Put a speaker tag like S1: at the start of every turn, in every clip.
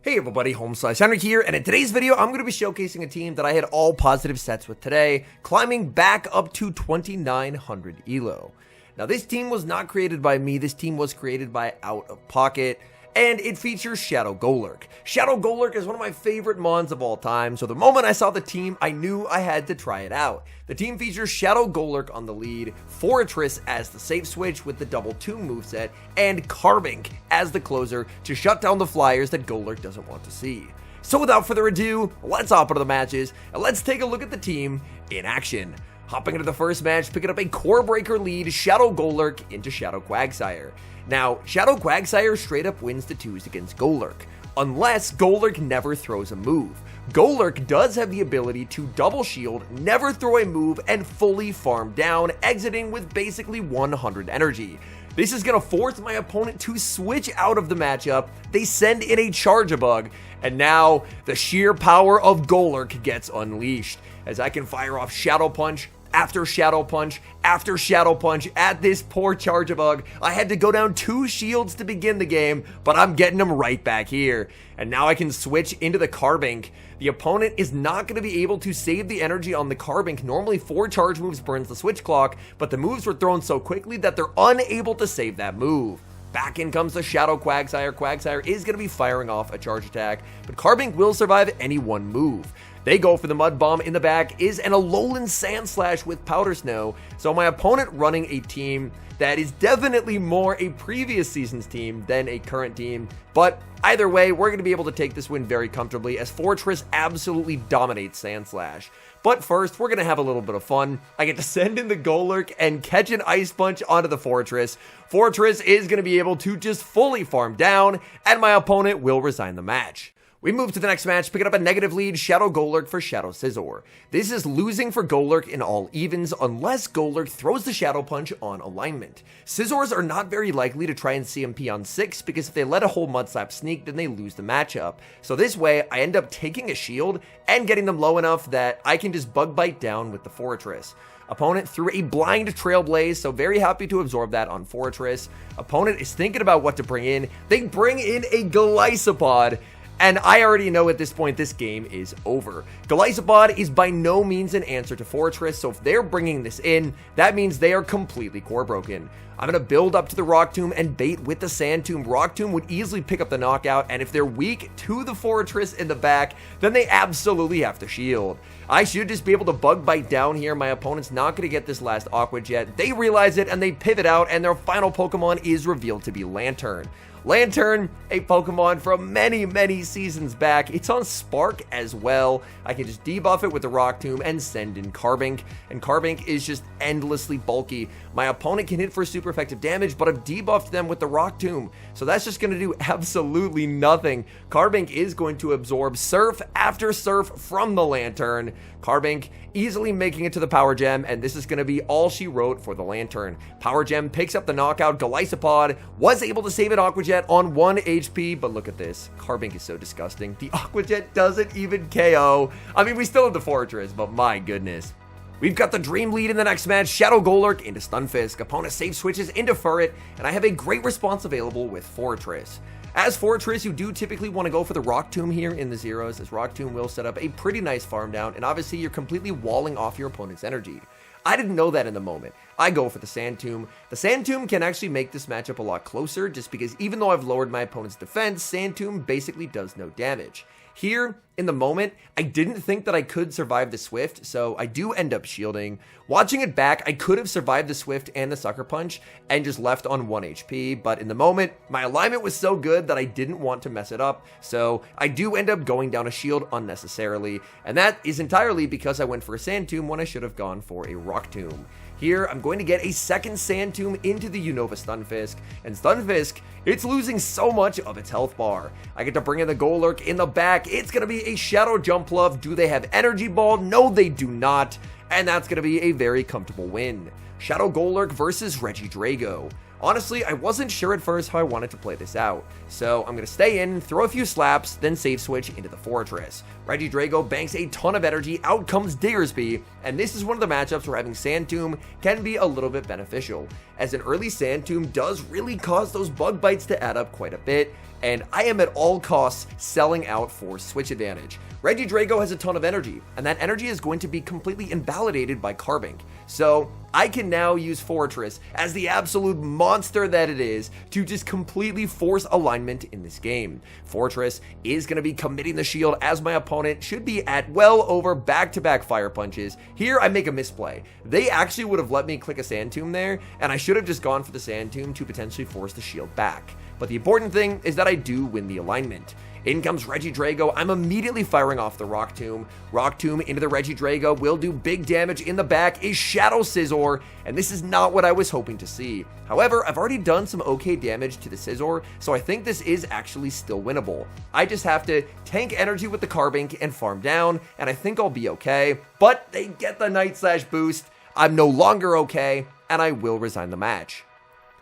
S1: Hey everybody, HomeSliceHenry here, and in today's video, I'm going to be showcasing a team that I had all positive sets with today, climbing back up to 2900 ELO. Now this team was not created by me, this team was created by Out of Pocket, and it features Shadow Golurk. Shadow Golurk is one of my favorite mons of all time, so the moment I saw the team, I knew I had to try it out. The team features Shadow Golurk on the lead, Forretress as the safe switch with the double tomb moveset, and Carbink as the closer to shut down the flyers that Golurk doesn't want to see. So without further ado, let's hop into the matches, and let's take a look at the team in action. Hopping into the first match, picking up a core breaker lead, Shadow Golurk into Shadow Quagsire. Now, Shadow Quagsire straight up wins the 2s against Golurk, unless Golurk never throws a move. Golurk does have the ability to double shield, never throw a move, and fully farm down, exiting with basically 100 energy. This is going to force my opponent to switch out of the matchup. They send in a Charge-a-Bug, and now the sheer power of Golurk gets unleashed, as I can fire off Shadow Punch after Shadow Punch after Shadow Punch at this poor Charge-a-Bug. I had to go down 2 shields to begin the game, but I'm getting them right back here. And now I can switch into the Carbink. The opponent is not going to be able to save the energy on the Carbink. Normally 4 charge moves burns the switch clock, but the moves were thrown so quickly that they're unable to save that move. Back in comes the Shadow Quagsire. Quagsire is going to be firing off a charge attack, but Carbink will survive any one move. They go for the Mud Bomb. In the back is an Alolan Sandslash with Powder Snow, so my opponent running a team that is definitely more a previous season's team than a current team, but either way, we're going to be able to take this win very comfortably as Forretress absolutely dominates Sandslash. But first, we're going to have a little bit of fun. I get to send in the Golurk and catch an Ice Punch onto the Forretress. Forretress is going to be able to just fully farm down, and my opponent will resign the match. We move to the next match, picking up a negative lead, Shadow Golurk for Shadow Scizor. This is losing for Golurk in all evens unless Golurk throws the Shadow Punch on alignment. Scizors are not very likely to try and CMP on 6 because if they let a whole Mud Slap sneak, then they lose the matchup. So this way, I end up taking a shield and getting them low enough that I can just Bug Bite down with the Forretress. Opponent threw a blind Trailblaze, so very happy to absorb that on Forretress. Opponent is thinking about what to bring in. They bring in a Golisopod, and I already know at this point this game is over. Golisopod is by no means an answer to Forretress, so if they're bringing this in, that means they are completely core broken. I'm going to build up to the Rock Tomb and bait with the Sand Tomb. Rock Tomb would easily pick up the knockout, and if they're weak to the Forretress in the back, then they absolutely have to shield. I should just be able to Bug Bite down here. My opponent's not going to get this last Aqua Jet. They realize it, and they pivot out, and their final Pokemon is revealed to be Lantern. Lantern, a Pokemon from many seasons back. It's on Spark as well. I can just debuff it with the Rock Tomb and send in Carbink, and Carbink is just endlessly bulky. My opponent can hit for super effective damage, but I've debuffed them with the Rock Tomb, so that's just going to do absolutely nothing. Carbink is going to absorb Surf after Surf from the Lantern. Carbink easily making it to the Power Gem, and this is going to be all she wrote for the Lantern. Power Gem picks up the knockout. Golisopod was able to save an Aqua Jet on 1 HP, but look at this. Carbink is so disgusting. The Aqua Jet doesn't even KO. I mean, we still have the Forretress, but my goodness. We've got the Dream lead in the next match, Shadow Golurk into Stunfisk. Opponent safe switches into Furret, and I have a great response available with Forretress. As Forretress, you do typically want to go for the Rock Tomb here in the zeros, as Rock Tomb will set up a pretty nice farm down, and obviously you're completely walling off your opponent's energy. I didn't know that in the moment. I go for the Sand Tomb. The Sand Tomb can actually make this matchup a lot closer, just because even though I've lowered my opponent's defense, Sand Tomb basically does no damage. Here, in the moment, I didn't think that I could survive the Swift, so I do end up shielding. Watching it back, I could have survived the Swift and the Sucker Punch and just left on 1 HP, but in the moment, my alignment was so good that I didn't want to mess it up, so I do end up going down a shield unnecessarily, and that is entirely because I went for a Sand Tomb when I should have gone for a Rock Tomb. Here, I'm going to get a second Sand Tomb into the Unova Stunfisk, and Stunfisk, it's losing so much of its health bar. I get to bring in the Golurk in the back. It's going to be a Shadow Jumpluff. Do they have Energy Ball? No, they do not, and that's going to be a very comfortable win. Shadow Golurk versus Reggie Drago. Honestly, I wasn't sure at first how I wanted to play this out, so I'm going to stay in, throw a few slaps, then save switch into the Forretress. Reggie Drago banks a ton of energy, out comes Diggersby, and this is one of the matchups where having Sand Tomb can be a little bit beneficial, as an early Sand Tomb does really cause those bug bites to add up quite a bit, and I am at all costs selling out for switch advantage. Reggie Drago has a ton of energy, and that energy is going to be completely invalidated by Carbink. So I can now use Forretress as the absolute monster that it is to just completely force alignment in this game. Forretress is going to be committing the shield as my opponent should be at well over back-to-back fire punches. Here I make a misplay. They actually would have let me click a Sand Tomb there, and I should have just gone for the Sand Tomb to potentially force the shield back. But the important thing is that I do win the alignment. In comes Reggie Drago. I'm immediately firing off the Rock Tomb. Rock Tomb into the Reggie Drago will do big damage. In the back is Shadow Scizor, and this is not what I was hoping to see. However, I've already done some okay damage to the Scizor, so I think this is actually still winnable. I just have to tank energy with the Carbink and farm down, and I think I'll be okay. But they get the Night Slash boost. I'm no longer okay, and I will resign the match.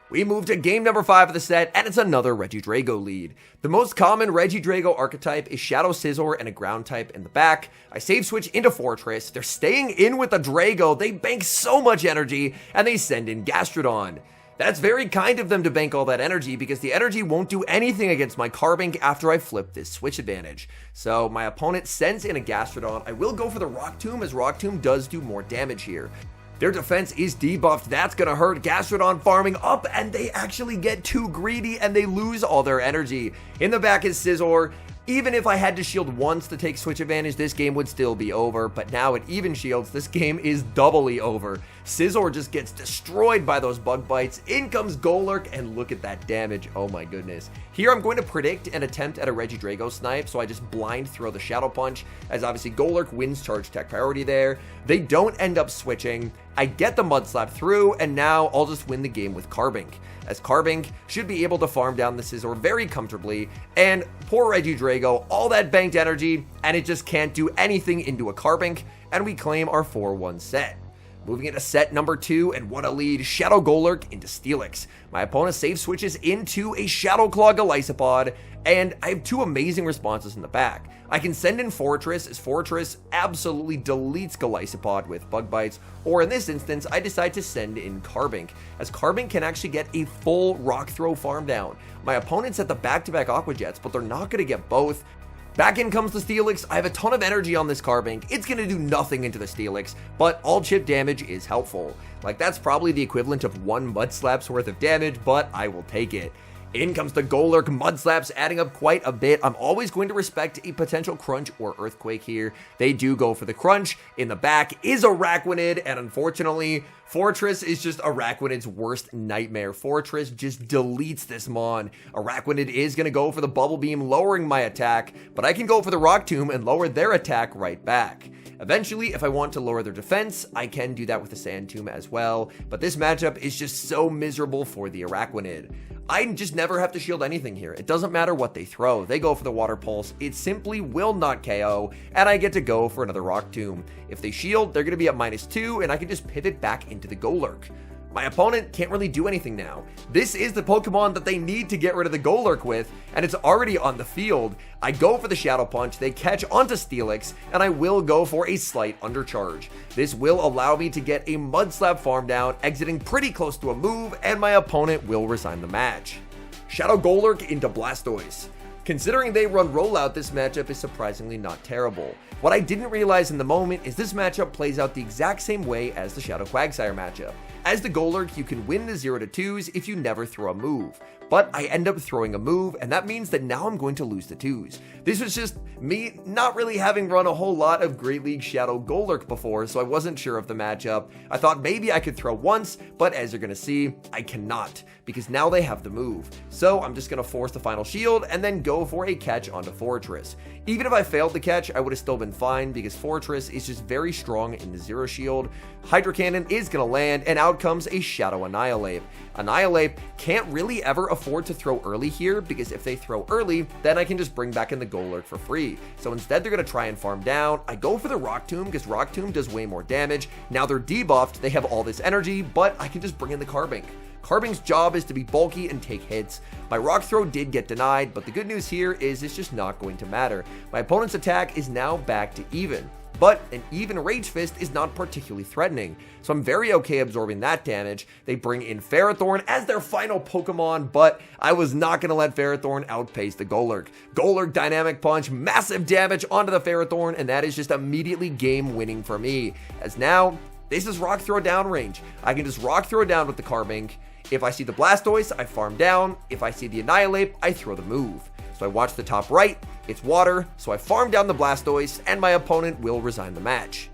S1: We move to game number 5 of the set, and it's another Reggie Drago lead. The most common Reggie Drago archetype is Shadow Scizor and a ground type in the back. I save switch into Forretress. They're staying in with the Drago. They bank so much energy, and they send in Gastrodon. That's very kind of them to bank all that energy because the energy won't do anything against my Carbink after I flip this switch advantage. So my opponent sends in a Gastrodon. I will go for the Rock Tomb as Rock Tomb does do more damage here. Their defense is debuffed. That's going to hurt. Gastrodon farming up, and they actually get too greedy, and they lose all their energy. In the back is Scizor. Even if I had to shield once to take switch advantage, this game would still be over. But now at even shields, this game is doubly over. Scizor just gets destroyed by those bug bites. In comes Golurk, and look at that damage. Oh my goodness. Here I'm going to predict an attempt at a Reggie Drago snipe, so I just blind throw the Shadow Punch, as obviously Golurk wins charge tech priority there. They don't end up switching. I get the Mud Slap through, and now I'll just win the game with Carbink, as Carbink should be able to farm down the Scizor very comfortably, and poor Reggie Drago, all that banked energy, and it just can't do anything into a Carbink, and we claim our 4-1 set. Moving into set number 2, and what a lead, Shadow Golurk into Steelix. My opponent save switches into a Shadow Claw Golisopod, and I have two amazing responses in the back. I can send in Forretress, as Forretress absolutely deletes Golisopod with Bug Bites, or in this instance, I decide to send in Carbink, as Carbink can actually get a full Rock Throw farm down. My opponent's at the back-to-back Aqua Jets, but they're not going to get both. Back in comes the Steelix. I have a ton of energy on this Carbink. It's going to do nothing into the Steelix, but all chip damage is helpful. Like, that's probably the equivalent of 1 Mud Slap's worth of damage, but I will take it. In comes the Golurk, Mud Slaps adding up quite a bit. I'm always going to respect a potential Crunch or Earthquake here. They do go for the Crunch. In the back is Araquanid, and unfortunately, Forretress is just Araquanid's worst nightmare. Forretress just deletes this Mon. Araquanid is going to go for the Bubble Beam, lowering my attack, but I can go for the Rock Tomb and lower their attack right back. Eventually, if I want to lower their defense, I can do that with the Sand Tomb as well, but this matchup is just so miserable for the Araquanid. I just never have to shield anything here. It doesn't matter what they throw. They go for the Water Pulse. It simply will not KO, and I get to go for another Rock Tomb. If they shield, they're going to be at -2, and I can just pivot back into the Golurk. My opponent can't really do anything now. This is the Pokemon that they need to get rid of the Golurk with, and it's already on the field. I go for the Shadow Punch, they catch onto Steelix, and I will go for a slight undercharge. This will allow me to get a Mud Slap farm down, exiting pretty close to a move, and my opponent will resign the match. Shadow Golurk into Blastoise. Considering they run rollout, this matchup is surprisingly not terrible. What I didn't realize in the moment is this matchup plays out the exact same way as the Shadow Quagsire matchup. As the Golurk, you can win the 0-2s if you never throw a move. But I end up throwing a move, and that means that now I'm going to lose the 2s. This was just me not really having run a whole lot of Great League Shadow Golurk before, so I wasn't sure of the matchup. I thought maybe I could throw once, but as you're going to see, I cannot, because now they have the move. So I'm just going to force the final shield, and then go for a catch onto Forretress. Even if I failed the catch, I would have still been fine, because Forretress is just very strong in the 0 shield. Hydro Cannon is going to land, and out comes a Shadow Annihilate. Annihilate can't really ever afford to throw early here, because if they throw early, then I can just bring back in the Golurk for free. So instead, they're going to try and farm down. I go for the Rock Tomb, because Rock Tomb does way more damage. Now they're debuffed, they have all this energy, but I can just bring in the Carbink. Carbing's job is to be bulky and take hits. My Rock Throw did get denied, but the good news here is it's just not going to matter. My opponent's attack is now back to even. But an even Rage Fist is not particularly threatening, so I'm very okay absorbing that damage. They bring in Ferrothorn as their final Pokemon, but I was not going to let Ferrothorn outpace the Golurk. Golurk Dynamic Punch, massive damage onto the Ferrothorn, and that is just immediately game winning for me, as now this is Rock Throw down range. I can just Rock Throw down with the Carbink. If I see the Blastoise, I farm down. If I see the Annihilate, I throw the move. So I watch the top right, it's water, so I farm down the Blastoise, and my opponent will resign the match.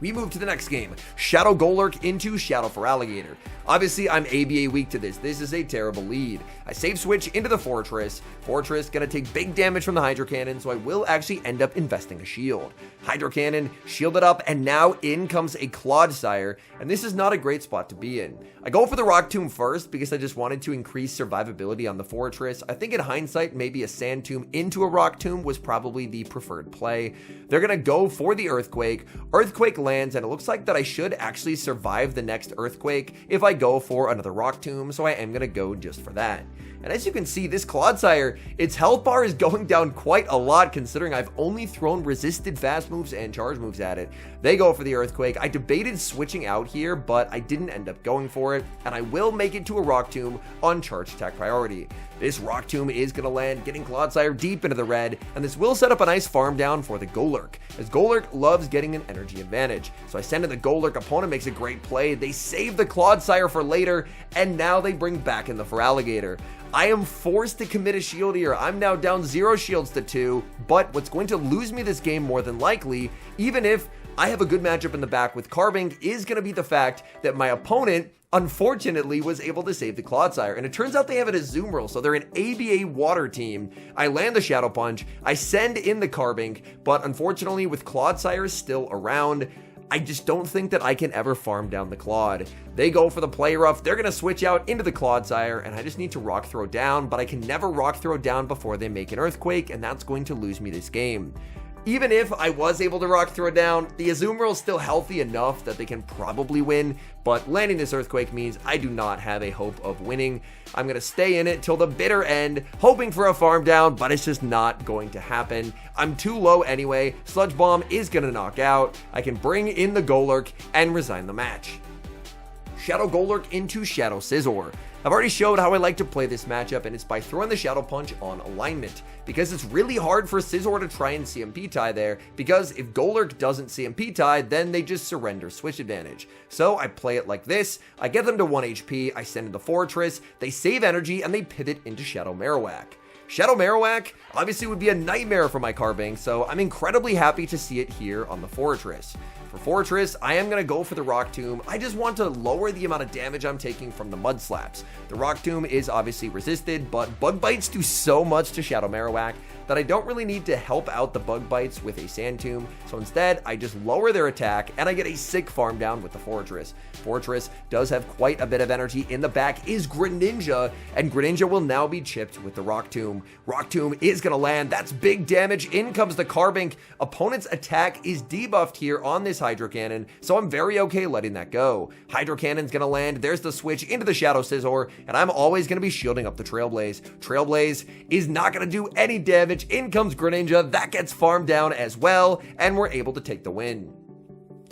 S1: We move to the next game, Shadow Golurk into Shadow Feraligatr. Obviously, I'm ABA weak to this. This is a terrible lead. I save switch into the Forretress. Forretress gonna take big damage from the Hydro Cannon, so I will actually end up investing a shield. Hydro Cannon, shielded up, and now in comes a Clodsire, and this is not a great spot to be in. I go for the Rock Tomb first because I just wanted to increase survivability on the Forretress. I think in hindsight, maybe a Sand Tomb into a Rock Tomb was probably the preferred play. They're gonna go for the Earthquake. Earthquake lands, and it looks like that I should actually survive the next Earthquake if I go for another Rock Tomb, so I am gonna go just for that. And as you can see, this Clodsire, its health bar is going down quite a lot considering I've only thrown resisted fast moves and charge moves at it. They go for the Earthquake. I debated switching out here, but I didn't end up going for it, and I will make it to a Rock Tomb on charge attack priority. This Rock Tomb is going to land, getting Clodsire deep into the red, and this will set up a nice farm down for the Golurk, as Golurk loves getting an energy advantage. So I send in the Golurk, opponent makes a great play, they save the Clodsire for later, and now they bring back in the Feraligatr. I am forced to commit a shield here. I'm now down 0 shields to 2, but what's going to lose me this game more than likely, even if I have a good matchup in the back with Carbink, is going to be the fact that my opponent unfortunately was able to save the Clodsire, and it turns out they have an Azumarill, so they're an ABA water team. I land the Shadow Punch, I send in the Carbink, but unfortunately with Clodsire still around, I just don't think that I can ever farm down the Claude. They go for the Play Rough, they're going to switch out into the Clodsire, and I just need to Rock Throw down, but I can never Rock Throw down before they make an Earthquake, and that's going to lose me this game. Even if I was able to Rock Throw down, the Azumarill is still healthy enough that they can probably win, but landing this Earthquake means I do not have a hope of winning. I'm going to stay in it till the bitter end, hoping for a farm down, but it's just not going to happen. I'm too low anyway. Sludge Bomb is going to knock out. I can bring in the Golurk and resign the match. Shadow Golurk into Shadow Scizor. I've already showed how I like to play this matchup, and it's by throwing the Shadow Punch on alignment, because it's really hard for Scizor to try and CMP tie there, because if Golurk doesn't CMP tie, then they just surrender switch advantage. So I play it like this, I get them to 1 HP, I send in the Forretress, they save energy, and they pivot into Shadow Marowak. Shadow Marowak obviously would be a nightmare for my Carbink, so I'm incredibly happy to see it here on the Forretress. For Forretress, I am going to go for the Rock Tomb. I just want to lower the amount of damage I'm taking from the Mud Slaps. The Rock Tomb is obviously resisted, but Bug Bites do so much to Shadow Marowak that I don't really need to help out the Bug Bites with a Sand Tomb. So instead, I just lower their attack, and I get a sick farm down with the Forretress. Forretress does have quite a bit of energy. In the back is Greninja, and Greninja will now be chipped with the Rock Tomb. Rock Tomb is going to land. That's big damage. In comes the Carbink. Opponent's attack is debuffed here on this Hydro Cannon, so I'm very okay letting that go. Hydro Cannon's gonna land, there's the switch into the Shadow Scizor, and I'm always gonna be shielding up the Trailblaze. Trailblaze is not gonna do any damage. In comes Greninja, that gets farmed down as well, and we're able to take the win.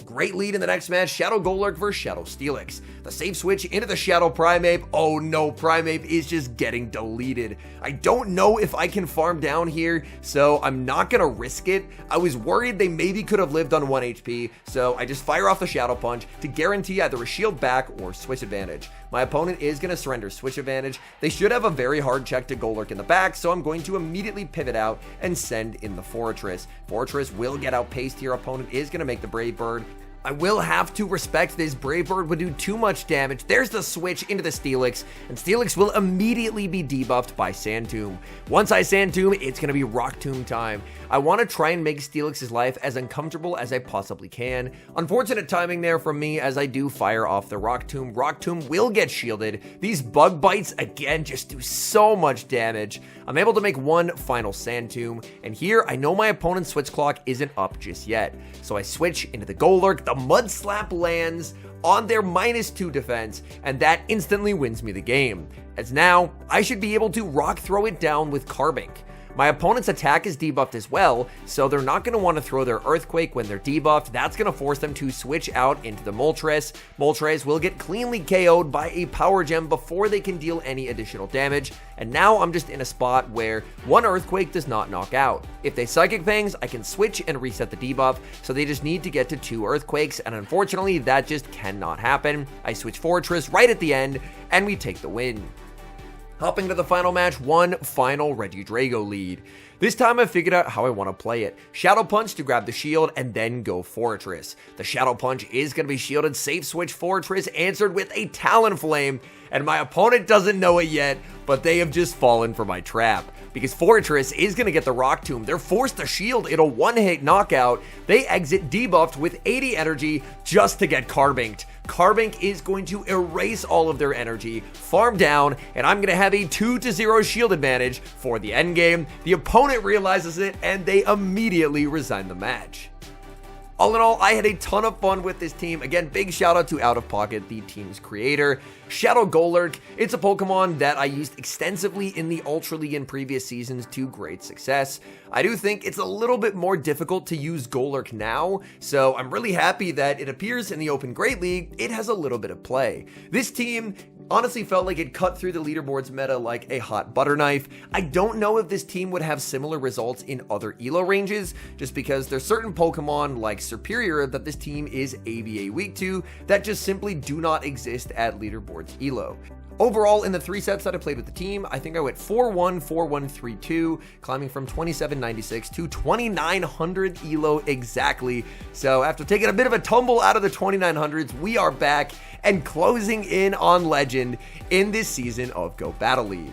S1: Great lead in the next match, Shadow Golurk versus Shadow Steelix. The safe switch into the Shadow Primeape. Oh no, Primeape is just getting deleted. I don't know if I can farm down here, so I'm not gonna risk it. I was worried they maybe could have lived on 1 HP, so I just fire off the Shadow Punch to guarantee either a shield back or switch advantage. My opponent is gonna surrender switch advantage. They should have a very hard check to Golurk in the back, so I'm going to immediately pivot out and send in the Forretress. Forretress will get outpaced here. Opponent is gonna make the Brave Bird. I will have to respect this. Brave Bird would do too much damage. There's the switch into the Steelix, and Steelix will immediately be debuffed by Sand Tomb. Once I Sand Tomb, it's going to be Rock Tomb time. I want to try and make Steelix's life as uncomfortable as I possibly can. Unfortunate timing there from me as I do fire off the Rock Tomb. Rock Tomb will get shielded. These Bug Bites, again, just do so much damage. I'm able to make one final Sand Tomb, and here I know my opponent's switch clock isn't up just yet. So I switch into the Golurk. The Mud Slap lands. on their -2 defense, and that instantly wins me the game, as now I should be able to rock throw it down with Carbink. My opponent's attack is debuffed as well, so they're not going to want to throw their Earthquake when they're debuffed. That's going to force them to switch out into the Moltres. Moltres will get cleanly KO'd by a Power Gem before they can deal any additional damage, and now I'm just in a spot where one Earthquake does not knock out. If they Psychic Fangs, I can switch and reset the debuff, so they just need to get to 2 Earthquakes, and unfortunately that just cannot happen. I switch Forretress right at the end, and we take the win. Hopping to the final match, one final Reggie Drago lead. This time I figured out how I want to play it. Shadow Punch to grab the shield and then go Forretress. The Shadow Punch is going to be shielded, safe switch Forretress answered with a Talonflame, and my opponent doesn't know it yet, but they have just fallen for my trap. Because Forretress is going to get the Rock Tomb. They're forced to shield in a one-hit knockout. They exit debuffed with 80 energy just to get Carbinked. Carbink is going to erase all of their energy, farm down, and I'm going to have a 2-0 shield advantage for the endgame. The opponent realizes it, and they immediately resign the match. All in all, I had a ton of fun with this team. Again, big shout out to Out of Pocket, the team's creator. Shadow Golurk, it's a Pokemon that I used extensively in the Ultra League in previous seasons to great success. I do think it's a little bit more difficult to use Golurk now, so I'm really happy that it appears in the Open Great League. It has a little bit of play. This team honestly felt like it cut through the leaderboards meta like a hot butter knife. I don't know if this team would have similar results in other ELO ranges, just because there's certain Pokemon like Superior that this team is AVA weak to that just simply do not exist at leaderboards ELO. Overall, in the 3 sets that I played with the team, I think I went 4-1, 4-1, 3-2, climbing from 2796 to 2900 ELO exactly. So after taking a bit of a tumble out of the 2900s, we are back and closing in on Legend in this season of Go Battle League.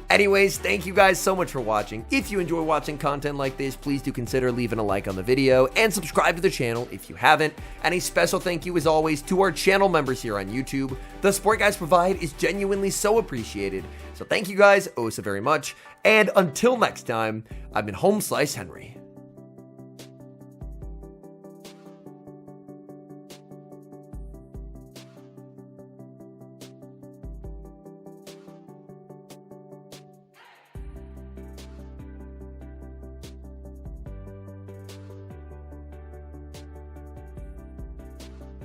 S1: Anyways, thank you guys so much for watching. If you enjoy watching content like this, please do consider leaving a like on the video and subscribe to the channel if you haven't. And a special thank you as always to our channel members here on YouTube. The support guys provide is genuinely so appreciated. So thank you guys oh so very much. And until next time, I've been HomeSliceHenry.